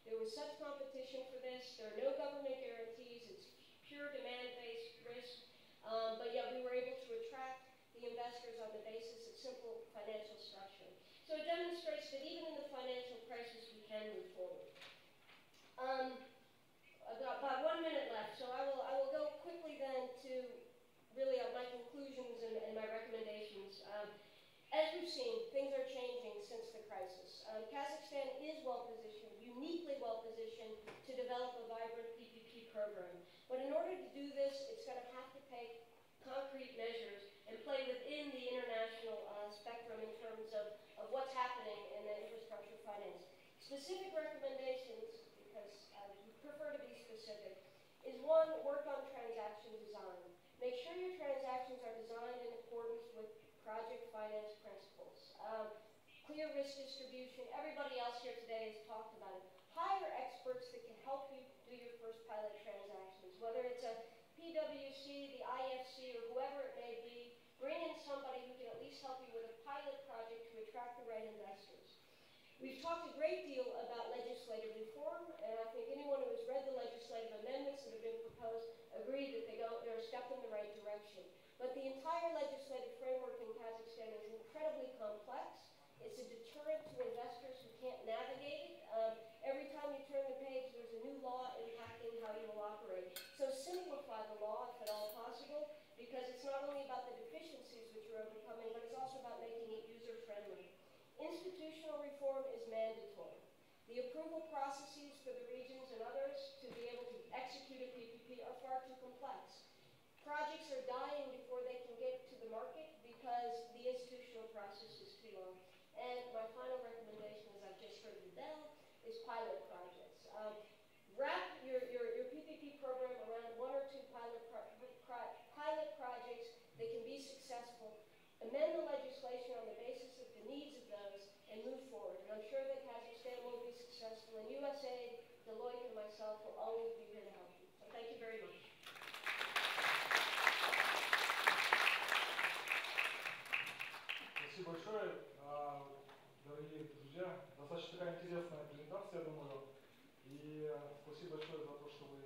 There was such competition for this. There are no government guarantees. It's pure demand-based risk. But yet we were able to attract the investors on the basis of simple financial structure. So it demonstrates that even in the financial crisis, we can move forward. About 1 minute left, so I will go quickly then to really my conclusions and my recommendations. As we've seen, things are changing since the crisis. Kazakhstan is well-positioned, uniquely well-positioned to develop a vibrant PPP program. But in order to do this, it's going to have to take concrete measures and play within the international spectrum in terms of what's happening in the infrastructure finance. Specific recommendations, because I prefer to be specific, is one, work on transaction design. Make sure your transactions are designed in accordance with project finance principles. Clear risk distribution. Everybody else here today has talked about it. Hire experts that can help you do your first pilot transactions, whether it's a PwC, the IFC, or whoever it may be. Bring in somebody who can at least help you with a pilot project to attract the right investors. We've talked a great deal about legislative reform, and I think anyone who has read the legislative amendments that have been proposed agree that they're a step in the right direction. But the entire legislative framework in Kazakhstan is incredibly complex. It's a deterrent to investors who can't navigate it. Every time you turn the page, there's a new law impacting how you will operate. So simplify the law if at all possible, because it's not only about the deficiencies which you're overcoming, but it's also about making it user-friendly. Institutional reform is mandatory. The approval processes for the regions and others to be able to execute a PPP are far too complex. Projects are dying before they can get to the market because the institutional process is too long. And my final recommendation, as I've just heard the bell, is pilot projects. Wrap your PPP program around 1 or 2 pilot projects that can be successful. Amend the legislation on the basis of the needs of those and move forward. And I'm sure that Kazakhstan will be successful. And USAID, Deloitte, and myself will always be here to help you. So thank you very much. Спасибо большое, дорогие друзья. Достаточно такая интересная презентация, я думаю. И спасибо большое за то, что вы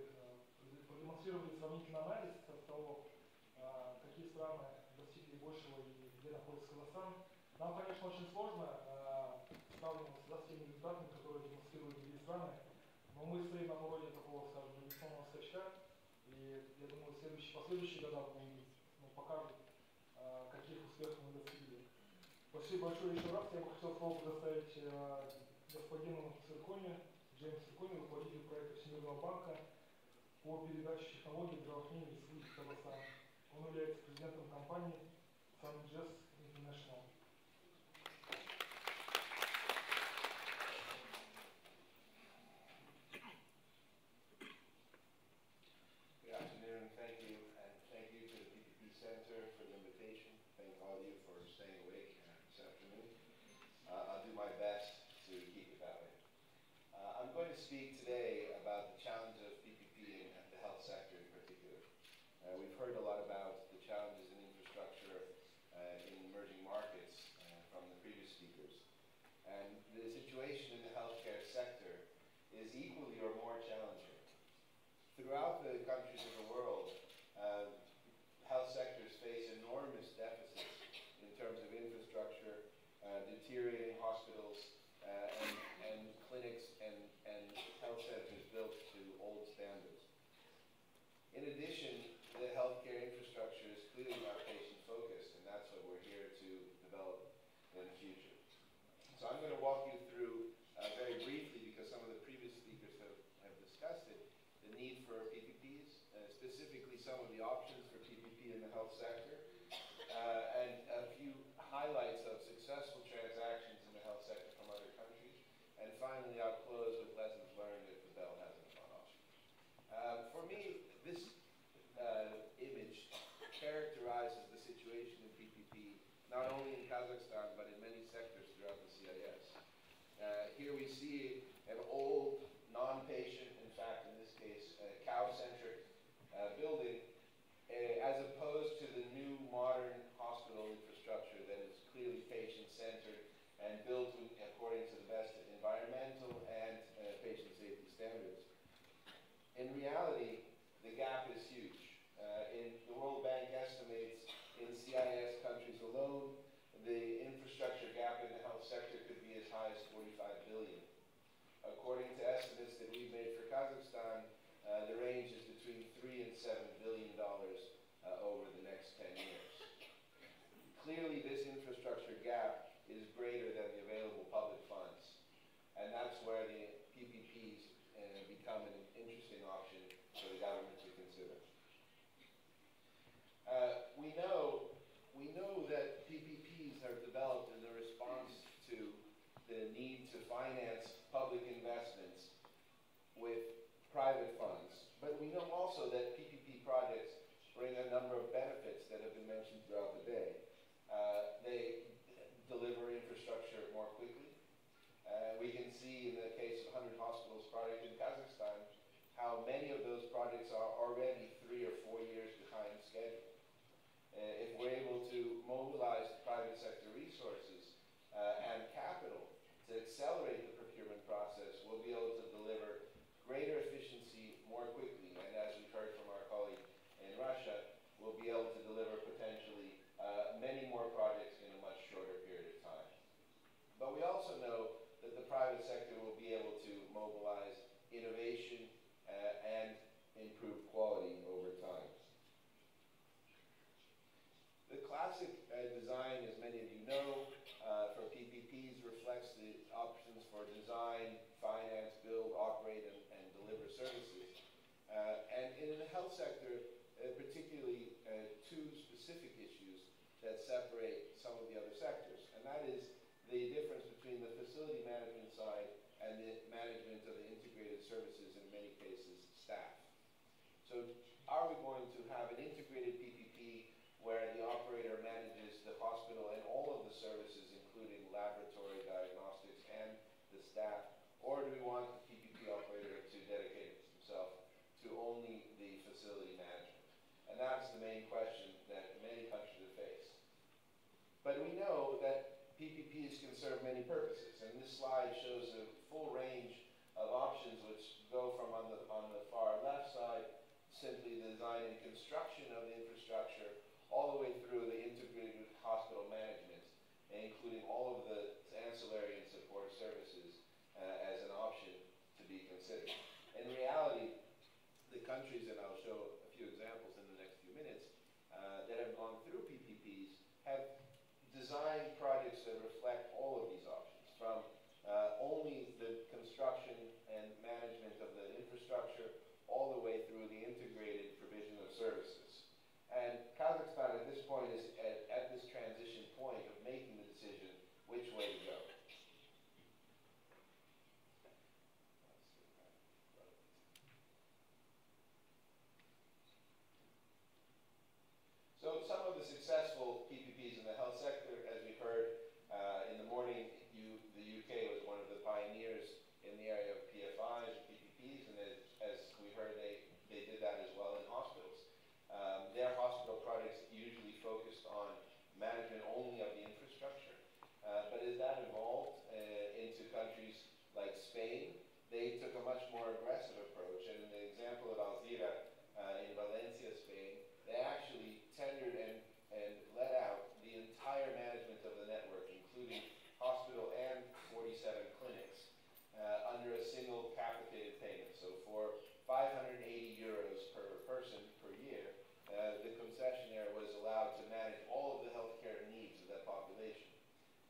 продемонстрировали сравнительный анализ того, какие страны достигли большего и где находится Казахстан. Нам, конечно, очень сложно сравниваться с теми результатами, которые демонстрируют другие страны, но мы стоим на пороге такого, скажем, революционного скачка. И я думаю, последующие года покажут, каких успехов мы достигли. Спасибо большое еще раз. Я бы хотел слово предоставить господину Циркони, Джеймсу Циркони, руководителю проекта Всемирного банка по передаче технологий здравоохранения в Республике Казахстан. Он является президентом компании SunJazz International. Good afternoon, thank you, and thank you to the PPP Center for the invitation. Thank all of you for staying awake this afternoon. I'll do my best to keep it that way. I'm going to speak today about the challenge of PPP and the health sector in particular. We've heard a lot about the challenges in infrastructure in emerging markets from the previous speakers. And the situation in the healthcare sector is equally or more challenging. Throughout the countries of the world, health sectors face enormous deficits in terms of infrastructure, deteriorating hospitals, and clinics and health centers built to old standards. In addition, the healthcare infrastructure is clearly not patient-focused, and that's what we're here to develop in the future. So I'm going to walk you through, very briefly, because some of the previous speakers have discussed it, the need for PPPs, specifically some of the options for PPP in the health sector, and a few highlights of successful transactions in the health sector from other countries. And finally, I'll close with lessons learned if the bell hasn't gone off. For me, this image characterizes the situation in PPP, not only in Kazakhstan, but in many sectors throughout the CIS. Here we see an old, non-patient, in fact, in this case, cow-centric building, as opposed to the new modern hospital infrastructure that is clearly patient-centered and built according to the best environmental and patient safety In reality, the gap is huge. The World Bank estimates in CIS countries alone, the infrastructure gap in the health sector could be as high as 45 billion. According to estimates that we've made for Kazakhstan, the range is between $3 and $7 billion over the next 10 years. Clearly, this infrastructure gap is greater than the available public funds, and that's where the PPPs become an interesting option for the government to consider. We know that PPPs are developed in a response to the need to finance public investments with private funds, but we know also that PPP projects bring a number of benefits that have been mentioned throughout the day. They deliver infrastructure more quickly. We can see in the case of 100 Hospitals project in Kazakhstan how many of those projects are already 3 or 4 years behind schedule. If we're able to mobilize private sector resources and capital to accelerate the procurement process, we'll be able to deliver greater efficiency more quickly. And as we've heard from our colleague in Russia, we'll be able to deliver potentially many more projects in a much shorter period of time. But we also know that the private sector will be able to mobilize innovation and improve quality over time. The classic design, as many of you know, for PPPs reflects the options for design, finance, build, operate, and deliver services. And in the health sector, particularly two specific issues that separate some of the other sectors, and that is the difference between the facility management side and the management of the integrated services, in many cases, staff. So are we going to have an integrated PPP where the operator manages the hospital and all of the services, including laboratory, diagnostics, and the staff, or do we want the PPP operator to dedicate himself to only the facility management? And that's the main question that many countries have faced. But we know that PPPs can serve many purposes, and this slide shows a full range of options which go from on the far left side, simply the design and construction of the infrastructure, all the way through the integrated hospital management, including all of the ancillary and support services as an option to be considered. In reality, the countries, and I'll show a few examples in the next few minutes, that have gone through PPPs have designed projects that reflect all of these options, from only the construction and management of the infrastructure all the way through the integrated provision of services. And Kazakhstan at this point is at this transition point of making the decision which way to go. So some of the successful PPPs in the health sector, as we heard in the morning, the UK was one of the pioneers in the area of PFIs or PPPs, and as we heard, they did that as well in hospitals. Their hospital projects usually focused on management only of the infrastructure, but as that evolved into countries like Spain, they took a much more aggressive approach. And in the example of Alzira in Valencia, Spain, they actually tendered and let out the entire management of the network, including hospital and 47 clinics, under a single capitated payment. So for 580 euros per person per year, the concessionaire was allowed to manage all of the healthcare needs of that population.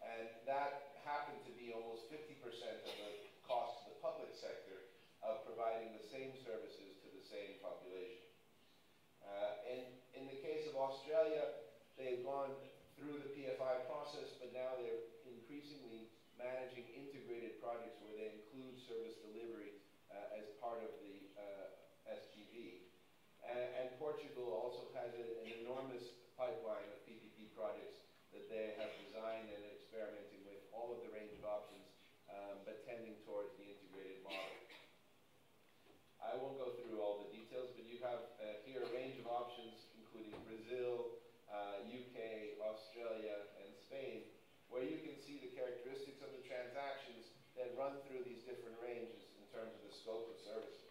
And that happened to be almost 50% of the cost to the public sector of providing the same services to the same population. In the case of Australia, they've gone through the PFI process, but now they're increasingly managing integrated projects where they include service delivery as part of the SGV. And Portugal also has an enormous pipeline of PPP projects that they have designed and experimenting with all of the range of options, but tending towards the integrated model. I won't go through all the details, but you have here a range of options, including Brazil, UK, Australia, and Spain, where you can see the characteristics of the transactions that run through these different ranges in terms of the scope of services.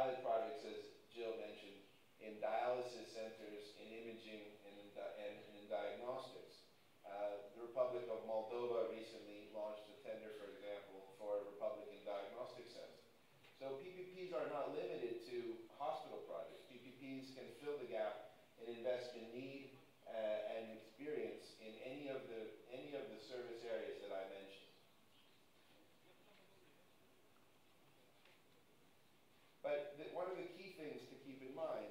pilot projects, as Jill mentioned, in dialysis centers, in imaging, and in diagnostics. The Republic of Moldova recently launched a tender, for example, for a Republican Diagnostic Center. So PPPs are not limited to hospital projects. PPPs can fill the gap and invest in need and experience in any of the service areas that I mentioned. But one of the key things to keep in mind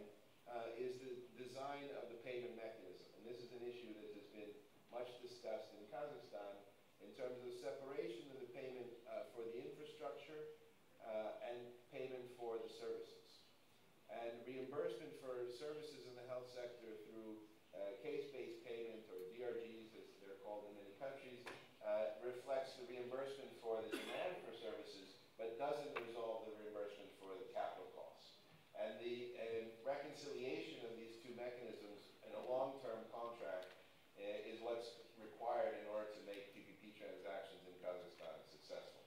is the design of the payment mechanism. And this is an issue that has been much discussed in Kazakhstan in terms of separation of the payment for the infrastructure and payment for the services. And reimbursement for services in the health sector through case-based payment, or DRGs as they're called in many countries, reflects the reimbursement for the demand for services, but doesn't resolve the reimbursement for the capital costs. And the reconciliation of these two mechanisms in a long-term contract is what's required in order to make PPP transactions in Kazakhstan successful.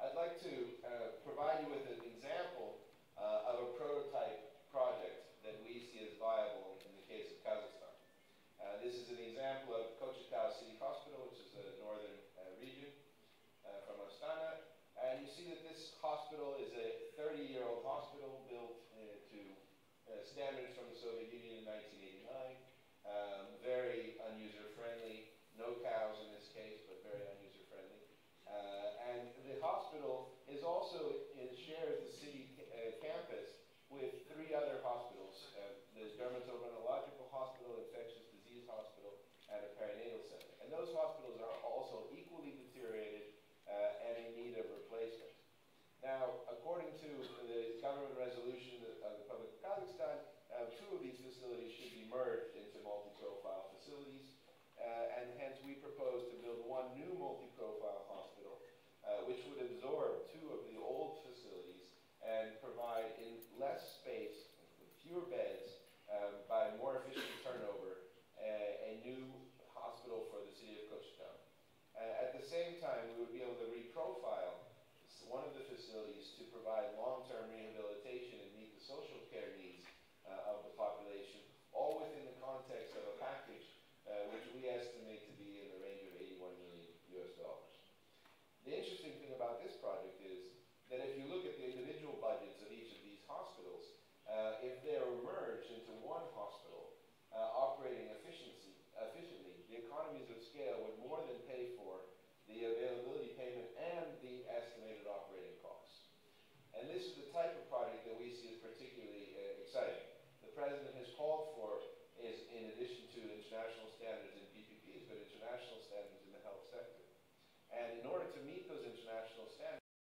I'd like to provide you with an example of a prototype project that we see as viable in the case of Kazakhstan. This is an example of Kochekau City Hospital, which is a northern region from Astana. And you see that this hospital is a 30-year-old hospital built to standards from the Soviet Union in 1989. Very unuser-friendly. No cows in this case, but very unuser-friendly. And the hospital is also shares the city campus with 3 other hospitals: the Dermatological Hospital, Infectious Disease Hospital, and a perinatal center. And those hospitals are also equally deteriorated and in need of replacement. Now, according to the government resolution of the Republic of Kazakhstan, 2 of these facilities should be merged into multi-profile